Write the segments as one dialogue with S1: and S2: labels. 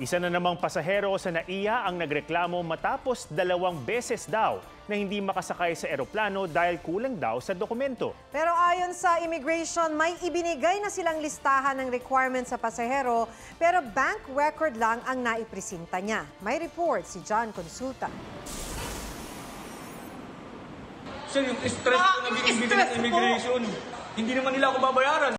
S1: Isa na namang pasahero sa NAIA ang nagreklamo matapos 2 beses daw na hindi makasakay sa eroplano dahil kulang daw sa dokumento.
S2: Pero ayon sa immigration, may ibinigay na silang listahan ng requirements sa pasahero pero bank record lang ang naipresenta niya. May report si John Consulta.
S3: Sir, yung stress ko na binibigyan ng immigration, hindi naman nila ako babayaran.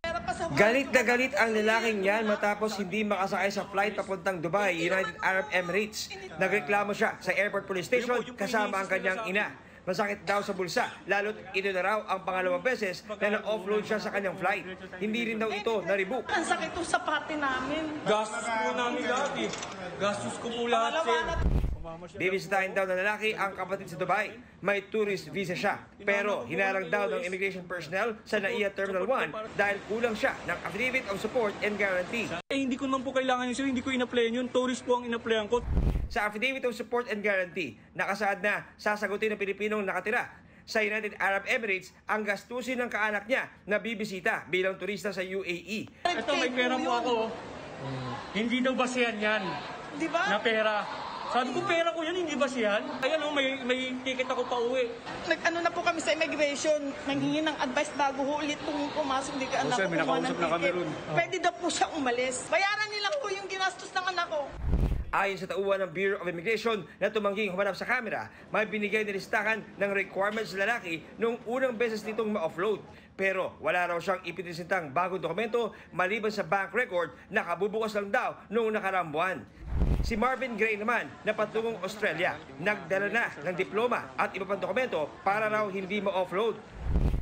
S4: Galit na galit ang lalaking yan matapos hindi makasakay sa flight papuntang Dubai, United Arab Emirates. Nagreklamo siya sa airport police station kasama ang kanyang ina. Masakit daw sa bulsa, lalo't ito na raw ang pangalawang beses na na-offload siya sa kanyang flight. Hindi rin daw ito na-rebook.
S5: Ang sakit po sa pati namin.
S3: Gastos po namin lahat eh. Gastos ko po lahat, sir.
S4: Bibisitahin daw ng lalaki ang kapatid sa Dubai. May tourist visa siya. Pero hinarang daw ng immigration personnel sa NAIA Terminal 1 dahil kulang siya ng Affidavit of Support and Guarantee.
S3: Hindi ko naman po kailangan yun, sir. Hindi ko in-applyan yun. Tourist po ang in-applyan ko.
S4: Sa Affidavit of Support and Guarantee, nakasaad na sasagutin ng Pilipinong nakatira sa United Arab Emirates ang gastusin ng kaanak niya na bibisita bilang turista sa UAE.
S3: Ito, may pera po ako. Hindi daw basihan yan.
S5: Di ba?
S3: Na pera. Sabi ko, pera ko yan, hindi basihan. Ayan o, may ticket ako pa uwi.
S5: Nag-ano na po kami sa immigration, nanghingi ng advice bago ho ulit kung pumasok, hindi ka anak
S3: sir,
S5: ko
S3: may nakausap na kami ron.
S5: Pwede daw po siya umalis. Bayaran nila po yung ginastos ng anak ko.
S4: Ayon sa tauhan ng Bureau of Immigration na tumangging humanap sa kamera, may binigay na listahan ng requirements sa lalaki noong unang beses nitong ma-offload. Pero wala raw siyang ipinisintang bagong dokumento maliban sa bank record na kabubukas lang daw noong nakaraang buwan. Si Marvin Gray naman na patungong Australia, nagdala na ng diploma at iba pang dokumento para raw hindi ma-offload.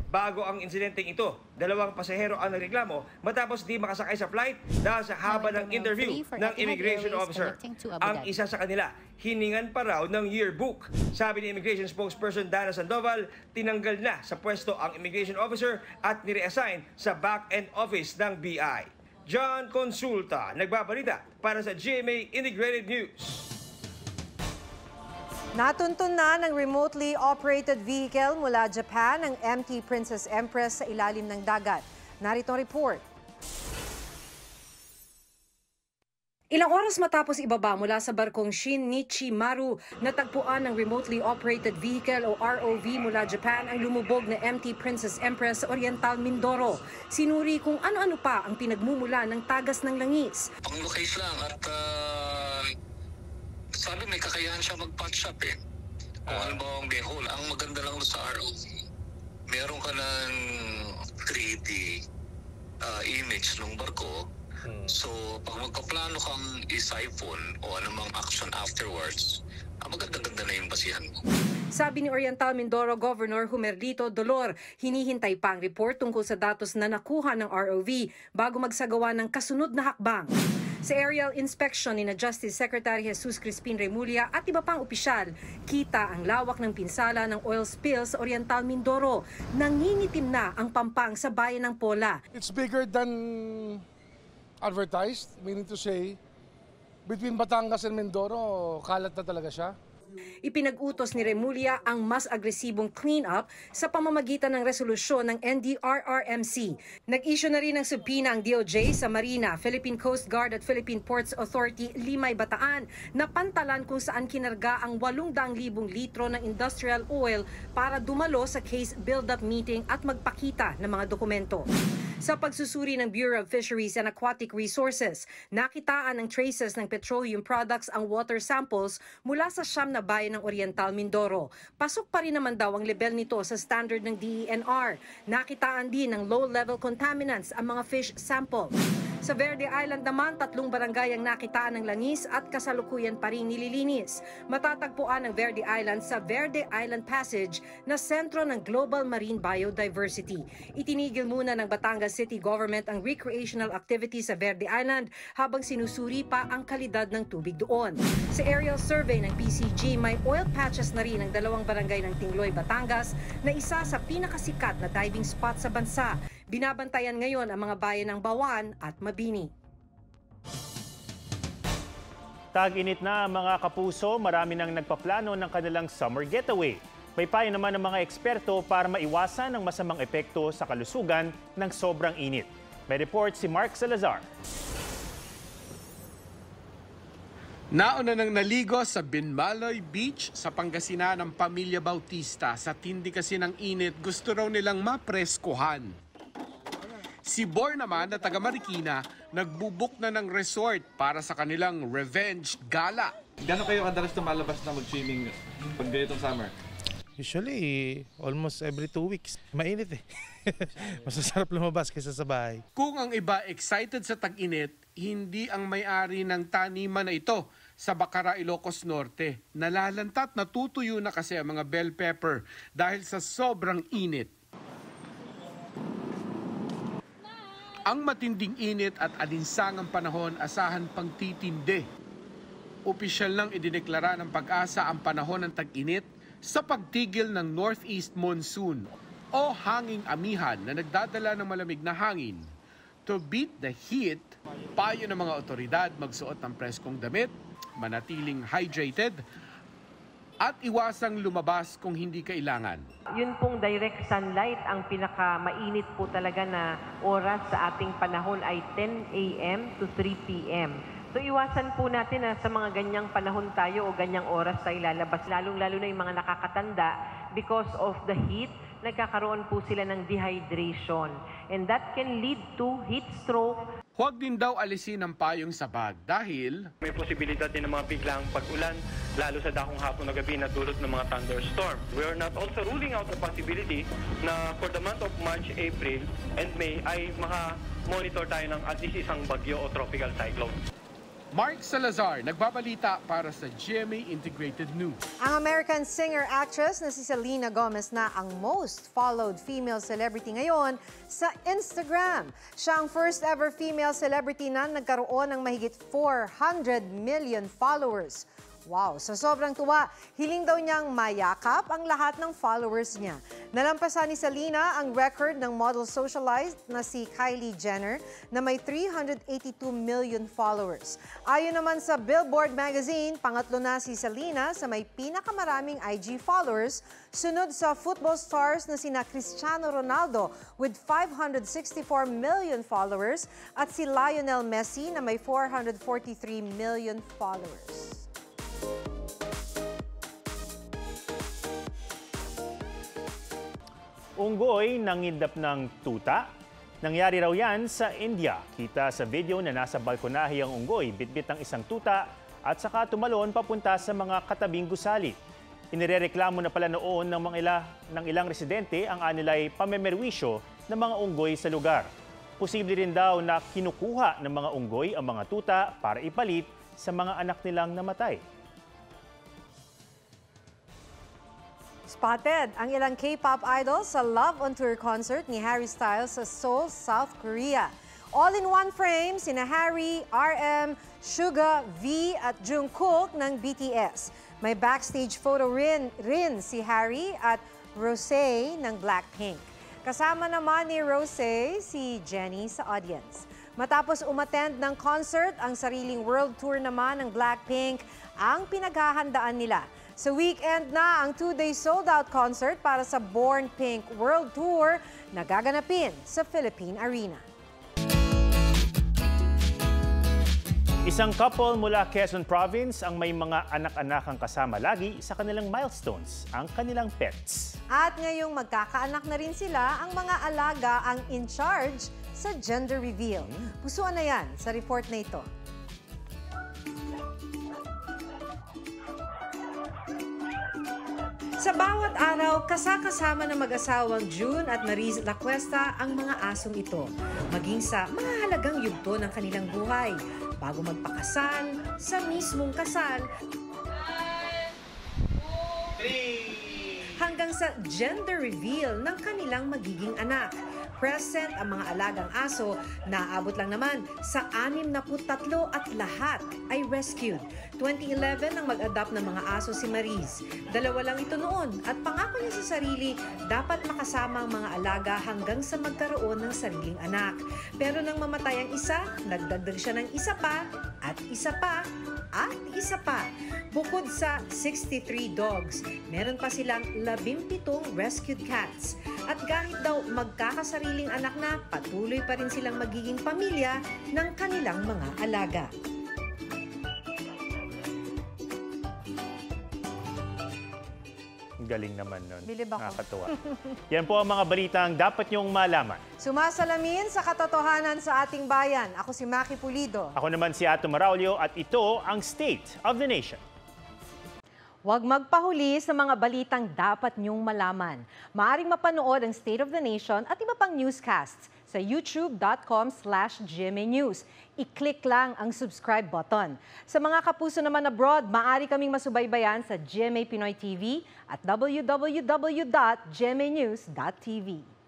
S4: Bago ang insidenteng ito, 2 pasahero ang nagreklamo matapos di makasakay sa flight dahil sa haba ng interview ng immigration officer. Ang isa sa kanila, hiningan pa raw ng yearbook. Sabi ni immigration spokesperson Dana Sandoval, tinanggal na sa pwesto ang immigration officer at nireassign sa back-end office ng BI. John Consulta, nagbabalita para sa GMA Integrated News.
S2: Natuntun na ng remotely operated vehicle mula Japan ang MT Princess Empress sa ilalim ng dagat. Narito ang report. Ilang oras matapos ibaba mula sa barkong Shinichi Maru, natagpuan ng remotely operated vehicle o ROV mula Japan ang lumubog na MT Princess Empress sa Oriental Mindoro. Sinuri kung ano-ano pa ang pinagmumula ng tagas ng langis.
S6: Pang-locate lang at sabi may kakayahan siya mag-patch up eh. Kung halimbawa ang behol, ang maganda lang sa ROV, meron ka ng 3D image ng barko. So, pag magkaplano kang i-siphon o anumang action afterwards, maganda-ganda na yung basihan mo.
S2: Sabi ni Oriental Mindoro Governor Humerlito Dolor, hinihintay pa ang report tungkol sa datos na nakuha ng ROV bago magsagawa ng kasunod na hakbang. Sa aerial inspection ni Justice Secretary Jesus Crispin Remulla at iba pang opisyal, kita ang lawak ng pinsala ng oil spill sa Oriental Mindoro. Nangingitim na ang pampang sa bayan ng Pola.
S7: It's bigger than advertised, meaning to say, between Batangas and Mindoro, kalat na talaga siya.
S2: Ipinag-utos ni Remulla ang mas agresibong clean-up sa pamamagitan ng resolusyon ng NDRRMC. Nag-issue na rin ng subpoena ang DOJ sa Marina, Philippine Coast Guard at Philippine Ports Authority, Limay, Bataan, na pantalan kung saan kinarga ang 800,000 litro ng industrial oil para dumalo sa case build-up meeting at magpakita ng mga dokumento. Sa pagsusuri ng Bureau of Fisheries and Aquatic Resources, nakitaan ng traces ng petroleum products ang water samples mula sa siyam na bayan ng Oriental Mindoro. Pasok pa rin naman daw ang level nito sa standard ng DENR. Nakitaan din ng low-level contaminants ang mga fish sample. Sa Verde Island naman, 3 barangay ang nakitaan ng langis at kasalukuyan pa rin nililinis. Matatagpuan ang Verde Island sa Verde Island Passage na sentro ng Global Marine Biodiversity. Itinigil muna ng Batangas City Government ang recreational activities sa Verde Island habang sinusuri pa ang kalidad ng tubig doon. Sa aerial survey ng PCG, may oil patches na rin ang 2 barangay ng Tingloy, Batangas na isa sa pinakasikat na diving spot sa bansa. Binabantayan ngayon ang mga bayan ng Bawan at Mabini.
S1: Tag-init na mga kapuso, marami nang nagpaplano ng kanilang summer getaway. May payo naman ng mga eksperto para maiwasan ang masamang epekto sa kalusugan ng sobrang init. May report si Mark Salazar.
S8: Nauna nang naligo sa Binmaloy Beach sa Pangasinan ng pamilya Bautista. Sa tindi kasi ng init, gusto raw nilang mapreskohan. Si Bor naman na taga Marikina, nagbubuk na ng resort para sa kanilang revenge gala.
S9: Gano'n kayo kadalas lumalabas na mag-swimming pag ganitong summer?
S10: Usually, almost every 2 weeks. Mainit eh. Masasarap lumabas kaysa sa bahay.
S8: Kung ang iba excited sa tag-init, hindi ang may-ari ng taniman na ito sa Bacara, Ilocos Norte. Nalalantat, natutuyo na kasi ang mga bell pepper dahil sa sobrang init. Ang matinding init at alinsangang panahon asahan pang titindi. Opisyal nang idineklara ng Pag-asa ang panahon ng tag-init sa pagtigil ng northeast monsoon o hanging amihan na nagdadala ng malamig na hangin. To beat the heat, payo ng mga otoridad magsuot ng preskong damit, manatiling hydrated, at iwasang lumabas kung hindi kailangan.
S11: Yun pong direct sunlight ang pinaka-mainit po talaga na oras sa ating panahon ay 10 a.m. to 3 p.m. So iwasan po natin na sa mga ganyang panahon tayo o ganyang oras tayo lalabas, lalong-lalo na yung mga nakakatanda because of the heat, nagkakaroon po sila ng dehydration. And that can lead to heat stroke.
S8: Huwag din daw alisin ang payong sa bag dahil
S12: may posibilidad din ng mga biglang pag-ulan, lalo sa dakong hapon na gabi na dulot ng mga thunderstorm. We are not also ruling out the possibility na for the month of March, April, and May ay maka-monitor tayo ng at least isang bagyo o tropical cyclone.
S8: Mark Salazar, nagbabalita para sa GMA Integrated News.
S13: Ang American singer-actress na si Selena Gomez na ang most followed female celebrity ngayon sa Instagram. Siya ang first ever female celebrity na nagkaroon ng mahigit 400 million followers. Wow, sa sobrang tuwa, hiling daw niyang mayakap ang lahat ng followers niya. Nalampasan ni Selena ang record ng model socialite na si Kylie Jenner na may 382 million followers. Ayon naman sa Billboard magazine, pangatlo na si Selena sa may pinakamaraming IG followers, sunod sa football stars na sina Cristiano Ronaldo with 564 million followers at si Lionel Messi na may 443 million followers.
S1: Unggoy nangidap ng tuta. Nangyari raw yan sa India. Kita sa video na nasa balkonahe ang unggoy, bitbit ang isang tuta at saka tumalon papunta sa mga katabing gusali. Inirereklamo na pala noon ng ilang residente ang anilay pamemerwisyo ng mga unggoy sa lugar. Posible rin daw na kinukuha ng mga unggoy ang mga tuta para ipalit sa mga anak nilang namatay.
S13: Spotted ang ilang K-pop idols sa Love on Tour concert ni Harry Styles sa Seoul, South Korea. All in one frame, sina Harry, RM, Suga, V at Jungkook ng BTS. May backstage photo rin si Harry at Rosé ng Blackpink. Kasama naman ni Rosé si Jennie sa audience. Matapos umattend ng concert, ang sariling world tour naman ng Blackpink ang pinaghahandaan nila. Sa weekend na ang 2-day sold-out concert para sa Born Pink World Tour na gaganapin sa Philippine Arena.
S1: Isang couple mula Quezon Province ang may mga anak-anakang kasama lagi sa kanilang milestones, ang kanilang pets.
S13: At ngayong magkakaanak na rin sila, ang mga alaga ang in charge sa gender reveal. Pusuan na yan sa report na ito. Sa bawat araw, kasama ng mag-asawang June at Maris Lacuesta ang mga asong ito, maging sa mahalagang yugto ng kanilang buhay, bago magpakasal, sa mismong kasal, hanggang sa gender reveal ng kanilang magiging anak. Present ang mga alagang aso, naabot lang naman sa 63 at lahat ay rescued. 2011 nang mag-adopt ng mga aso si Maris. 2 lang ito noon at pangako niya sa sarili, dapat makasama ang mga alaga hanggang sa magkaroon ng sariling anak. Pero nang mamatay ang isa, nagdagdag siya ng isa pa at isa pa at isa pa. Bukod sa 63 dogs, meron pa silang 17 rescued cats. At kahit daw magkakasariling anak na, patuloy pa rin silang magiging pamilya ng kanilang mga alaga.
S1: galing naman nun.
S13: Bilib ako.
S1: Nakakatuwa. Yan po ang mga balitang dapat niyong malaman.
S13: Sumasalamin sa katotohanan sa ating bayan. Ako si Maki Pulido.
S1: Ako naman si Ato Maraulio at ito ang State of the Nation.
S14: Huwag magpahuli sa mga balitang dapat niyong malaman. Maaring mapanood ang State of the Nation at iba pang newscasts sa youtube.com/GMA News. I-click lang ang subscribe button. Sa mga kapuso naman abroad, maaari kaming masubaybayan sa GMA Pinoy TV at www.gmanews.tv.